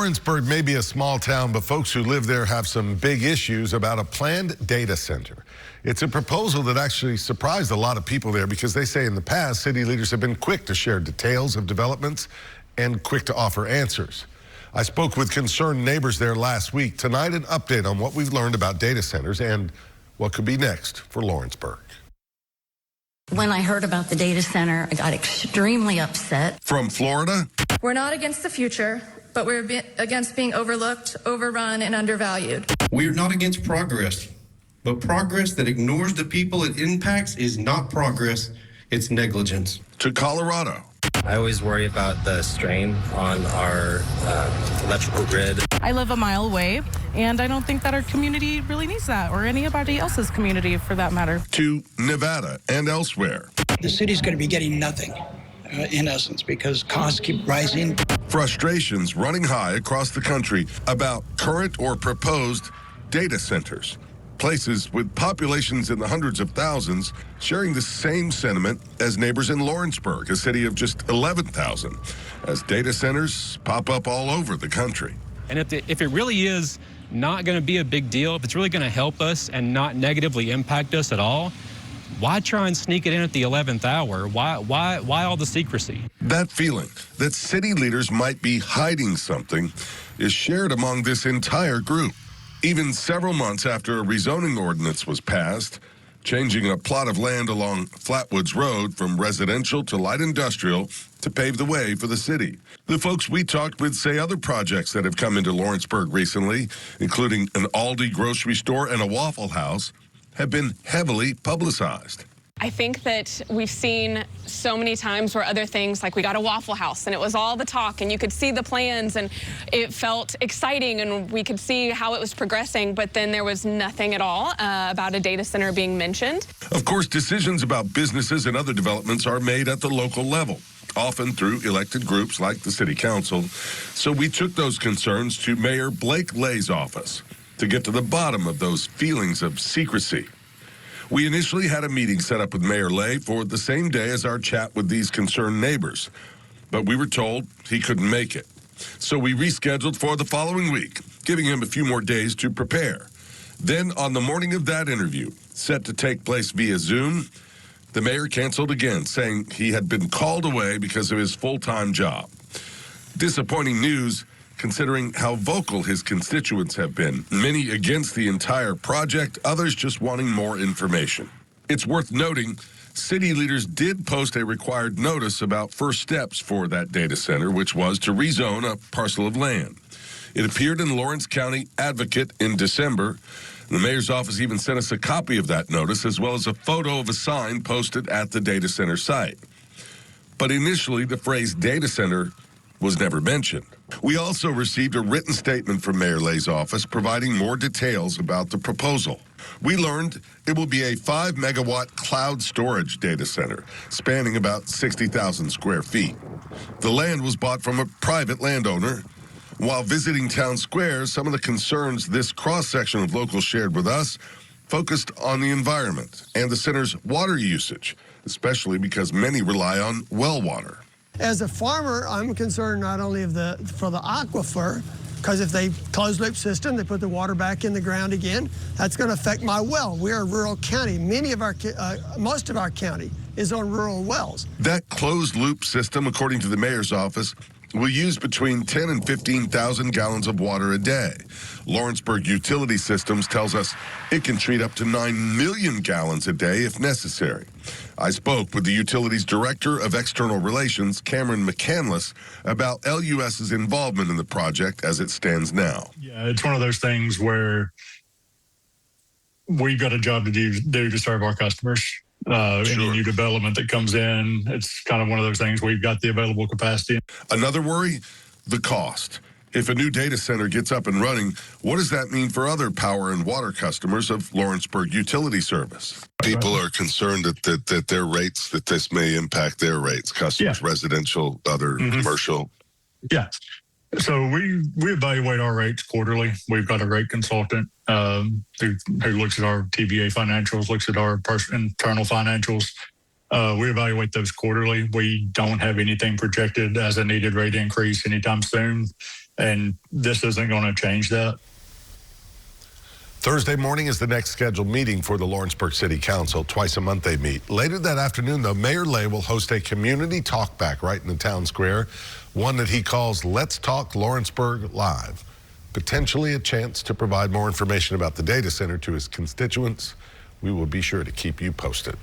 Lawrenceburg may be a small town, but folks who live there have some big issues about a planned data center. It's a proposal that actually surprised a lot of people there because they say in the past, city leaders have been quick to share details of developments and quick to offer answers. I spoke with concerned neighbors there last week. Tonight, an update on what we've learned about data centers and what could be next for Lawrenceburg. When I heard about the data center, I got extremely upset. From Florida? We're not against the future, but we're against being overlooked, overrun, and undervalued. We're not against progress, but progress that ignores the people it impacts is not progress, it's negligence. To Colorado. I always worry about the strain on our electrical grid. I live a mile away, and I don't think that our community really needs that, or anybody else's community for that matter. To Nevada and elsewhere. The city's going to be getting nothing, in essence, because costs keep rising. Frustrations running high across the country about current or proposed data centers. Places with populations in the hundreds of thousands sharing the same sentiment as neighbors in Lawrenceburg, a city of just 11,000, as data centers pop up all over the country. And if it really is not going to be a big deal, if it's really going to help us and not negatively impact us at all, why try and sneak it in at the 11th hour? Why all the secrecy? That feeling that city leaders might be hiding something is shared among this entire group. Even several months after a rezoning ordinance was passed, changing a plot of land along Flatwoods Road from residential to light industrial to pave the way for the city. The folks we talked with say other projects that have come into Lawrenceburg recently, including an Aldi grocery store and a Waffle House, have been heavily publicized. I think that we've seen so many times where other things, like we got a Waffle House and it was all the talk and you could see the plans and it felt exciting and we could see how it was progressing, but then there was nothing at all about a data center being mentioned. Of course, decisions about businesses and other developments are made at the local level, often through elected groups like the city council. So we took those concerns to Mayor Blake Lay's office to get to the bottom of those feelings of secrecy. We initially had a meeting set up with Mayor Lay for the same day as our chat with these concerned neighbors, but we were told he couldn't make it. So we rescheduled for the following week, giving him a few more days to prepare. Then on the morning of that interview, set to take place via Zoom, the mayor canceled again, saying he had been called away because of his full-time job. Disappointing news, considering how vocal his constituents have been, many against the entire project, others just wanting more information. It's worth noting, city leaders did post a required notice about first steps for that data center, which was to rezone a parcel of land. It appeared in Lawrence County Advocate in December. The mayor's office even sent us a copy of that notice, as well as a photo of a sign posted at the data center site. But initially, the phrase data center was never mentioned. We also received a written statement from Mayor Lay's office providing more details about the proposal. We learned it will be a 5-megawatt cloud storage data center spanning about 60,000 square feet. The land was bought from a private landowner. While visiting town squares, some of the concerns this cross-section of locals shared with us focused on the environment and the center's water usage, especially because many rely on well water. As a farmer, I'm concerned not only for the aquifer, because if they closed loop system, they put the water back in the ground again, that's going to affect my well. We're a rural county. Most of our county is on rural wells. That closed loop system, according to the mayor's office, will use between 10 and 15,000 gallons of water a day. Lawrenceburg Utility Systems tells us it can treat up to 9 million gallons a day if necessary. I spoke with the utility's Director of External Relations, Cameron McCanless, about LUS's involvement in the project as it stands now. Yeah, it's one of those things where we've got a job to do to serve our customers. Any new development that comes in, it's kind of one of those things. We've got the available capacity. Another worry, the cost. If a new data center gets up and running, what does that mean for other power and water customers of Lawrenceburg Utility Service? People are concerned that their rates, that this may impact their rates, customers, residential, other commercial. Yeah. So we evaluate our rates quarterly. We've got a rate consultant who looks at our TVA financials, looks at our internal financials, We evaluate those quarterly. We don't have anything projected as a needed rate increase anytime soon, and this isn't going to change that. Thursday morning is the next scheduled meeting for the Lawrenceburg City Council. Twice a month they meet. Later that afternoon, though, Mayor Lay will host a community talkback right in the town square, one that he calls Let's Talk Lawrenceburg Live. Potentially a chance to provide more information about the data center to his constituents. We will be sure to keep you posted.